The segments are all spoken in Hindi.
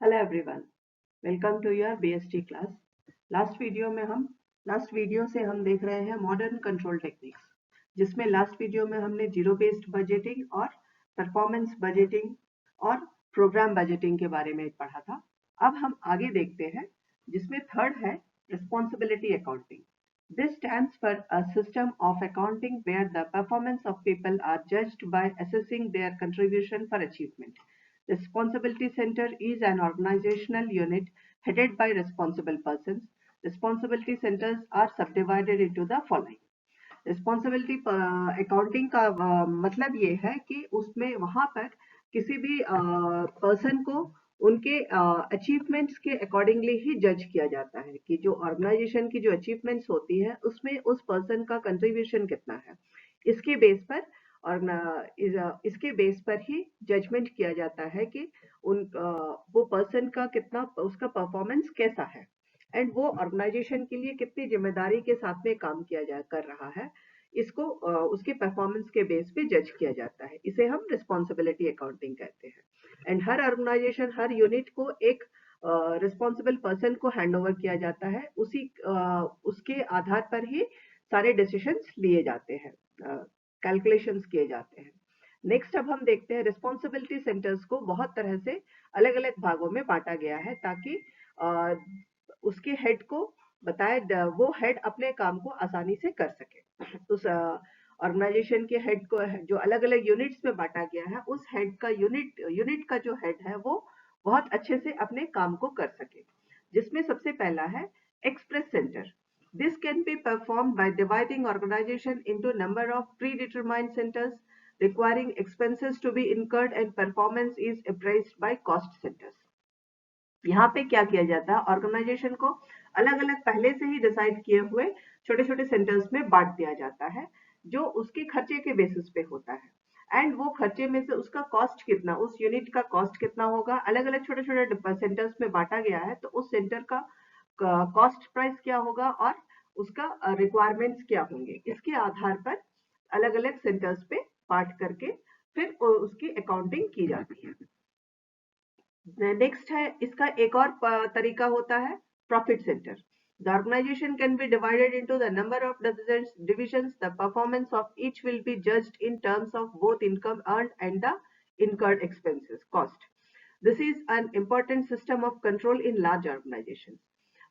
Hello everyone, welcome to your BST class. Last video से हम देख रहे हैं मॉडर्न कंट्रोल टेक्निक्स, जिसमें लास्ट वीडियो में हमने जीरो बेस्ड बजटिंग और परफॉर्मेंस बजटिंग और प्रोग्राम बजटिंग के बारे में पढ़ा था। अब हम आगे देखते हैं, जिसमें थर्ड है responsibility accounting. This stands for a system of accounting where the performance of people are judged by assessing their contribution for achievement. Responsibility Center is an organizational unit headed by responsible persons. Responsibility centers are subdivided into the following. Responsibility accounting का मतलब ये है कि उसमें वहां पर किसी भी पर्सन को उनके अचीवमेंट्स के अकॉर्डिंगली ही जज किया जाता है कि जो ऑर्गेनाइजेशन की जो अचीवमेंट्स होती है उसमें उस पर्सन का कंट्रीब्यूशन कितना है। इसके बेस पर इसके बेस पर ही जजमेंट किया जाता है कि वो पर्सन का कितना उसका परफॉर्मेंस कैसा है एंड वो ऑर्गेनाइजेशन के लिए कितनी जिम्मेदारी के साथ में काम कर रहा है। इसको उसके परफॉर्मेंस के बेस पे जज किया जाता है। इसे हम रिस्पॉन्सिबिलिटी अकाउंटिंग कहते हैं। एंड हर ऑर्गेनाइजेशन, हर यूनिट को एक रिस्पॉन्सिबल पर्सन को हैंड ओवर किया जाता है। उसके आधार पर ही सारे डिसीजंस लिए जाते हैं, कैलकुलेशंस किए जाते हैं। नेक्स्ट अब हम देखते हैं रिस्पॉन्सिबिलिटी सेंटर्स को बहुत तरह से अलग अलग भागों में बांटा गया है, ताकि उसके हेड को वो हेड अपने काम को आसानी से कर सके। उस ऑर्गेनाइजेशन के हेड को जो अलग अलग यूनिट्स में बांटा गया है, उस हेड का यूनिट का जो हेड है वो बहुत अच्छे से अपने काम को कर सके। जिसमें सबसे पहला है express centre. This can be performed by dividing organization into number of predetermined centers requiring expenses to be incurred and performance is appraised by cost centers. यहाँ पे क्या किया जाता है, ऑर्गेनाइजेशन को अलग अलग पहले से ही डिसाइड किए हुए छोटे छोटे सेंटर्स में बांट दिया जाता है, जो उसके खर्चे के बेसिस पे होता है। एंड वो खर्चे में से उसका कॉस्ट कितना, उस यूनिट का कॉस्ट कितना होगा, अलग अलग छोटे छोटे सेंटर्स में बांटा गया है, तो उस सेंटर का कॉस्ट प्राइस क्या होगा और उसका रिक्वायरमेंट्स क्या होंगे, इसके आधार पर अलग अलग सेंटर्स पे बांट करके फिर उसकी अकाउंटिंग की जाती है। नेक्स्ट है, इसका एक और तरीका होता है profit centre. The organization can be divided into the number of divisions. The performance of each will be judged in terms of both income earned and the incurred expenses cost. This is an important system of control in large organizations.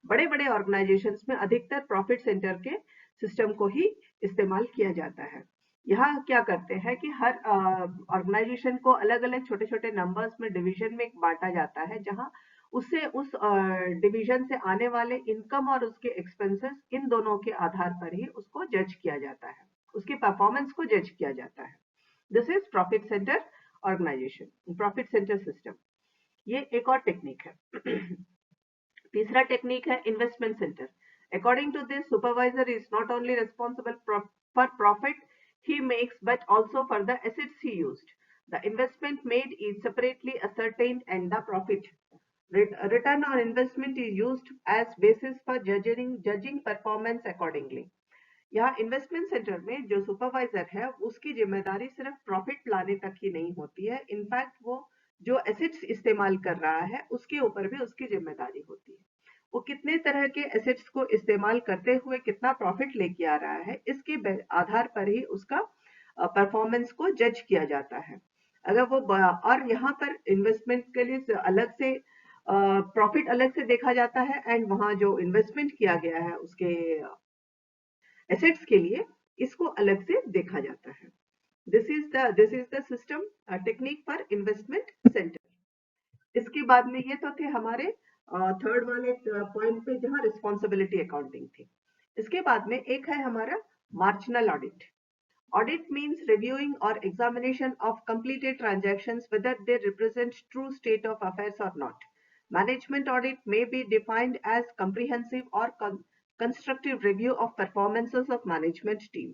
बड़े बड़े ऑर्गेनाइजेशंस में अधिकतर प्रॉफिट सेंटर के सिस्टम को ही इस्तेमाल किया जाता है। यहाँ क्या करते हैं कि हर ऑर्गेनाइजेशन को अलग अलग छोटे छोटे नंबर्स में डिवीजन में बांटा जाता है, जहाँ उससे उस डिवीजन से आने वाले इनकम और उसके एक्सपेंसेस, इन दोनों के आधार पर ही उसको जज किया जाता है, उसके परफॉर्मेंस को जज किया जाता है। This is profit centre organisation, profit centre system. ये एक और टेक्निक है। तीसरा टेक्निक है investment centre. According to this, supervisor is not only responsible for profit he makes but also for the assets he used. The investment made is separately ascertained and the profit return on investment is used as basis for judging performance accordingly. यहाँ इन्वेस्टमेंट सेंटर में जो सुपरवाइजर है उसकी जिम्मेदारी सिर्फ प्रॉफिट लाने तक ही नहीं होती है, इनफैक्ट वो जो एसेट्स इस्तेमाल कर रहा है उसके ऊपर भी उसकी जिम्मेदारी होती है। वो कितने तरह के एसेट्स को इस्तेमाल करते हुए कितना प्रॉफिट लेके आ रहा है, इसके आधार पर ही उसका परफॉर्मेंस को जज किया जाता है। अगर वो और यहाँ पर इन्वेस्टमेंट के लिए अलग से प्रॉफिट अलग से देखा जाता है, एंड वहाँ जो इन्वेस्टमेंट किया गया है उसके एसेट्स के लिए इसको अलग से देखा जाता है। This is the system technique for investment centre. इसके बाद में ये तो थे हमारे थर्ड वाले पॉइंट पे जहां रिस्पॉन्सिबिलिटी अकाउंटिंग थी। इसके बाद में एक है हमारा marginal audit. Audit means reviewing or examination of completed transactions, whether they represent true state of affairs or not. Management audit may be defined as comprehensive or constructive review of performances of management team.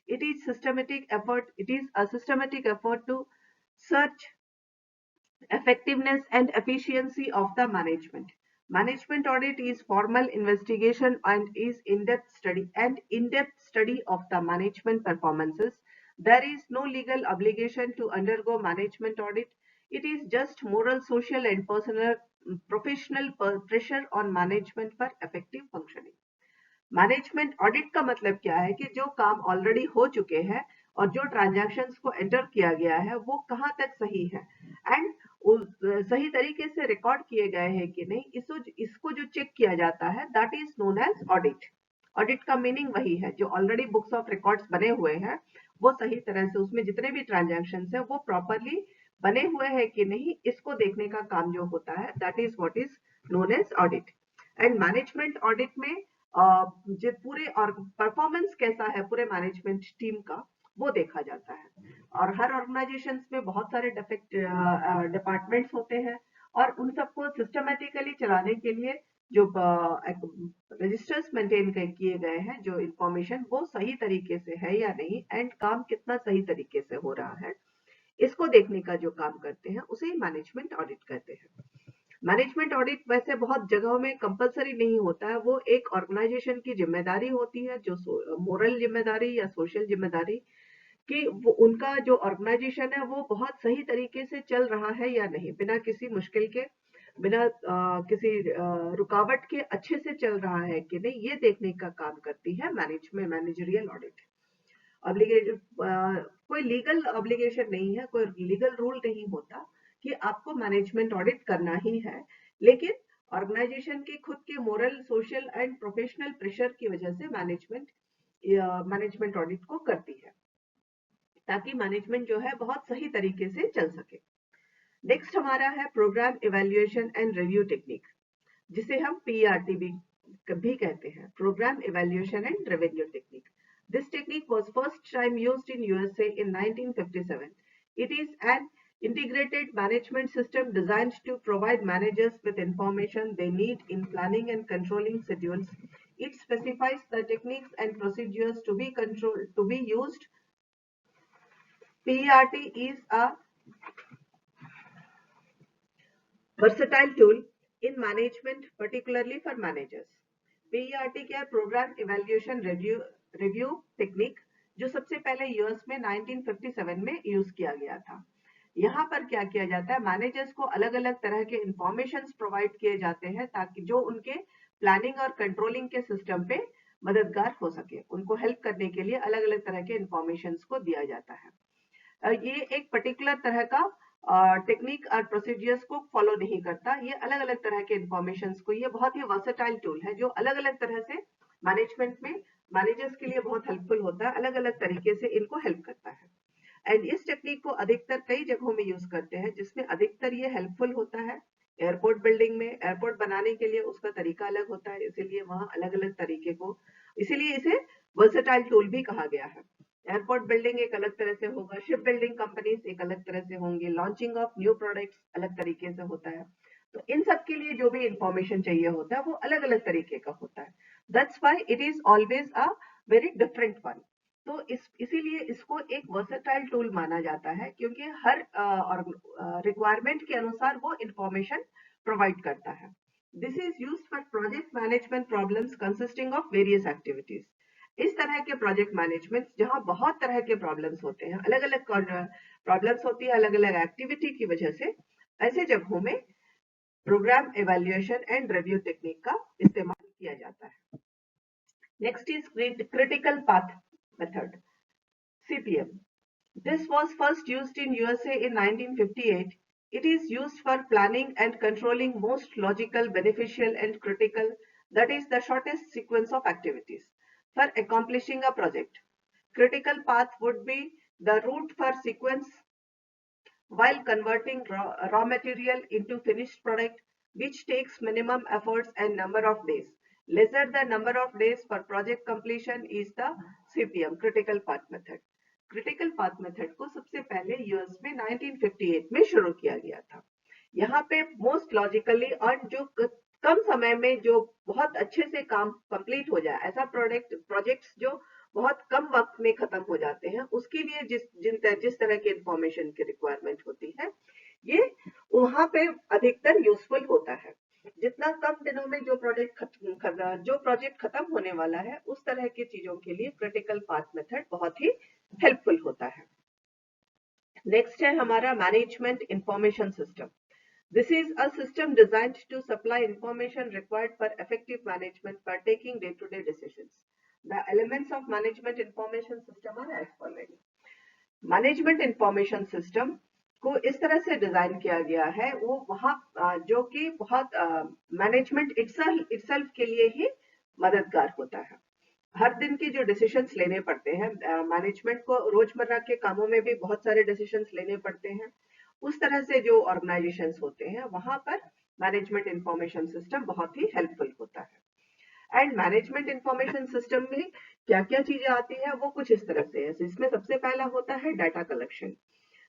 It is a systematic effort to search effectiveness and efficiency of the management. Management audit is formal investigation and is in-depth study of the management performances. There is no legal obligation to undergo management audit. It is just moral, social and personal professional pressure on management for effective functioning. Management audit का मतलब क्या है कि जो काम ऑलरेडी हो चुके हैं और जो ट्रांजैक्शंस को एंटर किया गया है वो कहाँ तक सही है एंड सही तरीके से रिकॉर्ड किए गए हैं कि नहीं, इसको जो चेक किया जाता है that is known as audit. Audit का मीनिंग वही है, जो ऑलरेडी बुक्स ऑफ रिकॉर्ड्स बने हुए हैं वो सही तरह से उसमें जितने भी ट्रांजैक्शंस है वो प्रॉपरली बने हुए हैं कि नहीं, इसको देखने का काम जो होता है that is what is known as audit. And management audit में जो पूरे और परफॉर्मेंस कैसा है पूरे मैनेजमेंट टीम का वो देखा जाता है. और हर ऑर्गेनाइजेशंस में बहुत सारे डिपार्टमेंट्स होते हैं और उन सबको सिस्टमेटिकली चलाने के लिए जो रजिस्टर्स मेंटेन किए गए हैं, जो इंफॉर्मेशन वो सही तरीके से है या नहीं एंड काम कितना सही तरीके से हो रहा है, इसको देखने का जो काम करते हैं उसे ही मैनेजमेंट ऑडिट कहते हैं. मैनेजमेंट ऑडिट वैसे बहुत जगहों में कंपलसरी नहीं होता है, वो एक ऑर्गेनाइजेशन की जिम्मेदारी होती है, जो मोरल जिम्मेदारी या सोशल जिम्मेदारी कि वो उनका जो ऑर्गेनाइजेशन है वो बहुत सही तरीके से चल रहा है या नहीं, बिना किसी मुश्किल के, बिना किसी रुकावट के अच्छे से चल रहा है कि नहीं, ये देखने का काम करती है मैनेजरियल ऑडिट. ऑब्लिगेशन कोई लीगल ऑब्लिगेशन नहीं है, कोई लीगल रूल नहीं होता कि आपको मैनेजमेंट ऑडिट करना ही है, लेकिन ऑर्गेनाइजेशन के खुद के moral, social and professional pressure की वजह से मैनेजमेंट ऑडिट को करती है ताकि मैनेजमेंट जो है बहुत सही तरीके से चल सके. नेक्स्ट हमारा है program evaluation and review technique, जिसे हम PERT भी कहते हैं, program evaluation and review technique. This technique was first time used in USA in 1957. It is an integrated management system designed to provide managers with information they need in planning and controlling schedules. It specifies the techniques and procedures to be used. PERT is a versatile tool in management, particularly for managers. PERT क्या है? प्रोग्राम इवैल्यूएशन रिव्यू टेक्निक, जो सबसे पहले यूएस में 1957 में यूज किया गया था. यहाँ पर क्या किया जाता है, मैनेजर्स को अलग अलग तरह के इंफॉर्मेशन प्रोवाइड किए जाते हैं ताकि जो उनके प्लानिंग और कंट्रोलिंग के सिस्टम पे मददगार हो सके. उनको हेल्प करने के लिए अलग अलग तरह के इंफॉर्मेशन को दिया जाता है. ये एक पर्टिकुलर तरह का टेक्निक और प्रोसीजर्स को फॉलो नहीं करता, ये अलग अलग तरह के इंफॉर्मेशन को, ये बहुत ही वर्सेटाइल टूल है जो अलग अलग तरह से मैनेजमेंट में मैनेजर्स के लिए बहुत हेल्पफुल होता है, अलग अलग तरीके से इनको हेल्प करता है. एंड इस टेक्निक को अधिकतर कई जगहों में यूज करते हैं, जिसमें अधिकतर ये हेल्पफुल होता है. एयरपोर्ट बिल्डिंग में एयरपोर्ट बनाने के लिए उसका तरीका अलग होता है, इसीलिए वहां अलग अलग तरीके को, इसीलिए इसे वर्सेटाइल टूल भी कहा गया है. एयरपोर्ट बिल्डिंग एक अलग तरह से होगा, शिप बिल्डिंग कंपनीज एक अलग तरह से होंगे, लॉन्चिंग ऑफ न्यू प्रोडक्ट्स अलग तरीके से होता है. तो इन सब के लिए जो भी इंफॉर्मेशन चाहिए होता है वो अलग अलग तरीके का होता है. That's why it is always a very different one. तो इसीलिए इसको एक वर्सेटाइल टूल माना जाता है, क्योंकि हर रिक्वायरमेंट के अनुसार वो इंफॉर्मेशन प्रोवाइड करता है. This is used for project management problems consisting of various activities. इस तरह के प्रोजेक्ट मैनेजमेंट जहां बहुत तरह के प्रॉब्लम्स होते हैं, अलग अलग प्रॉब्लम्स होती है अलग अलग एक्टिविटी की वजह से, ऐसे जगहों में program evaluation and review technique का इस्तेमाल किया जाता है. Next is critical path method, CPM. This was first used in USA in 1958. It is used for planning and controlling most logical, beneficial and critical, that is the shortest sequence of activities for accomplishing a project. Critical path would be the route for sequence while converting raw material into finished product, which takes minimum efforts and number of days. Lesser the number of days for project completion is the CPM, critical path method. Critical path method को सबसे पहले यूएस में 1958 में शुरू किया गया था. यहाँ पे मोस्ट लॉजिकली और जो कम समय में जो बहुत अच्छे से काम कंप्लीट हो जाए, ऐसा प्रोजेक्ट्स जो बहुत कम वक्त में खत्म हो जाते हैं, उसके लिए जिस तरह की इंफॉर्मेशन की रिक्वायरमेंट होती है, ये वहां पे अधिकतर यूजफुल होता है. जितना कम दिनों में जो प्रोजेक्ट खत्म होने वाला है, उस तरह की चीजों के लिए क्रिटिकल पाथ मेथड बहुत ही हेल्पफुल होता है. नेक्स्ट है हमारा management information system. This is a system designed to supply information required for effective management by taking day-to-day decisions. The elements of management information system are as following. Management information system को इस तरह से डिजाइन किया गया है वो वहाँ जो कि बहुत मैनेजमेंट itself के लिए ही मददगार होता है. हर दिन के जो डिसीजंस लेने पड़ते हैं मैनेजमेंट को रोजमर्रा के कामों में भी बहुत सारे डिसीजंस लेने पड़ते हैं. उस तरह से जो ऑर्गेनाइजेशंस होते हैं वहां पर मैनेजमेंट इंफॉर्मेशन सिस्टम बहुत ही हेल्पफुल होता है. एंड मैनेजमेंट इंफॉर्मेशन सिस्टम में क्या क्या चीजें आती है वो कुछ इस तरह से है. इसमें सबसे पहला होता है data collection.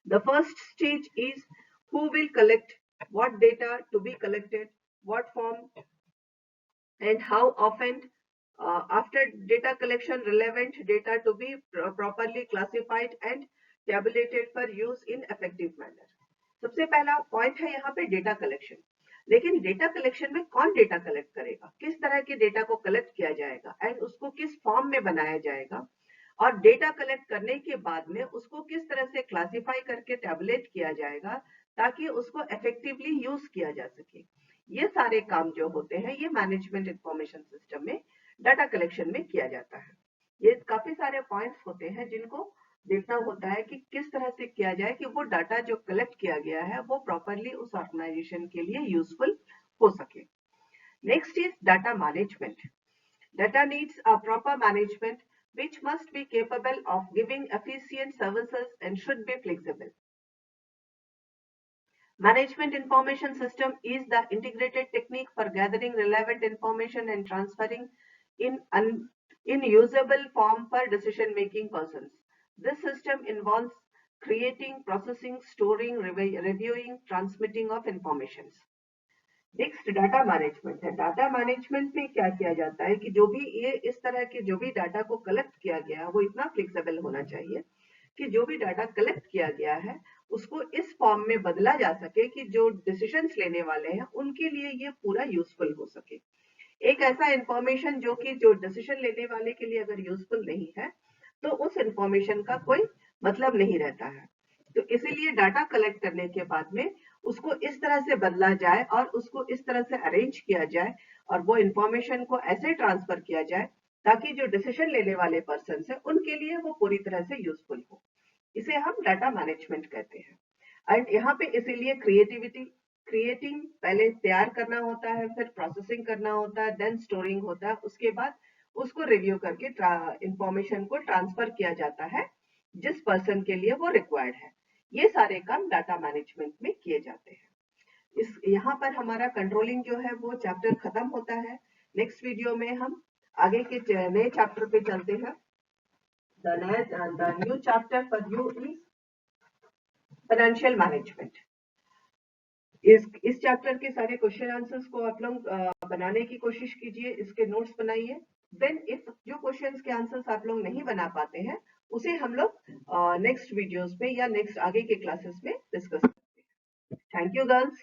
The first stage is who will collect what data to be collected, what form and how often. After data collection, relevant data to be properly classified and tabulated for use in effective manner. सबसे पहला पॉइंट है यहाँ पे डेटा कलेक्शन. लेकिन डेटा कलेक्शन में कौन डेटा कलेक्ट करेगा, किस तरह के डेटा को कलेक्ट किया जाएगा एंड उसको किस फॉर्म में बनाया जाएगा, और डेटा कलेक्ट करने के बाद में उसको किस तरह से क्लासिफाई करके टैबुलेट किया जाएगा ताकि उसको इफेक्टिवली यूज किया जा सके. ये सारे काम जो होते हैं ये मैनेजमेंट इंफॉर्मेशन सिस्टम में डाटा कलेक्शन में किया जाता है. ये काफी सारे पॉइंट्स होते हैं जिनको देखना होता है कि किस तरह से किया जाए कि वो डाटा जो कलेक्ट किया गया है वो प्रॉपरली उस ऑर्गेनाइजेशन के लिए यूजफुल हो सके. Next is data management. Data needs a proper management which must be capable of giving efficient services and should be flexible. Management information system is the integrated technique for gathering relevant information and transferring in usable form for decision making persons. This system involves creating, processing, storing, reviewing, transmitting of informations. Next data management है. डाटा मैनेजमेंट में क्या किया जाता है कि जो भी ये इस तरह के जो भी डाटा को कलेक्ट किया गया वो इतना फ्लेक्सिबल होना चाहिए कि जो भी डाटा कलेक्ट किया गया है उसको इस फॉर्म में बदला जा सके कि जो डिसीजंस लेने वाले हैं उनके लिए ये पूरा यूजफुल हो सके. एक ऐसा इंफॉर्मेशन जो कि जो डिसीजन लेने वाले के लिए अगर यूजफुल नहीं है तो उस इंफॉर्मेशन का कोई मतलब नहीं रहता है. तो इसीलिए डाटा कलेक्ट करने के बाद में उसको इस तरह से बदला जाए और उसको इस तरह से अरेंज किया जाए और वो इंफॉर्मेशन को ऐसे ट्रांसफर किया जाए ताकि जो डिसीजन लेने वाले पर्सन है उनके लिए वो पूरी तरह से यूजफुल हो. इसे हम डाटा मैनेजमेंट कहते हैं. एंड यहाँ पे इसीलिए क्रिएटिंग पहले तैयार करना होता है, फिर प्रोसेसिंग करना होता है, देन स्टोरिंग होता है, उसके बाद उसको रिव्यू करके इंफॉर्मेशन को ट्रांसफर किया जाता है जिस पर्सन के लिए वो रिक्वायर्ड है. ये सारे काम डाटा मैनेजमेंट में किए जाते हैं. इस यहाँ पर हमारा कंट्रोलिंग जो है वो चैप्टर खत्म होता है. नेक्स्ट वीडियो में हम आगे के नए चैप्टर पे चलते हैं. The new chapter for you is financial management. इस चैप्टर के सारे क्वेश्चन आंसर्स को आप लोग बनाने की कोशिश कीजिए, इसके नोट्स बनाइए. देन इफ जो क्वेश्चंस के आंसर्स आप लोग नहीं बना पाते हैं उसे हम लोग नेक्स्ट वीडियोस में या नेक्स्ट आगे के क्लासेस में डिस्कस करते हैं. Thank you girls.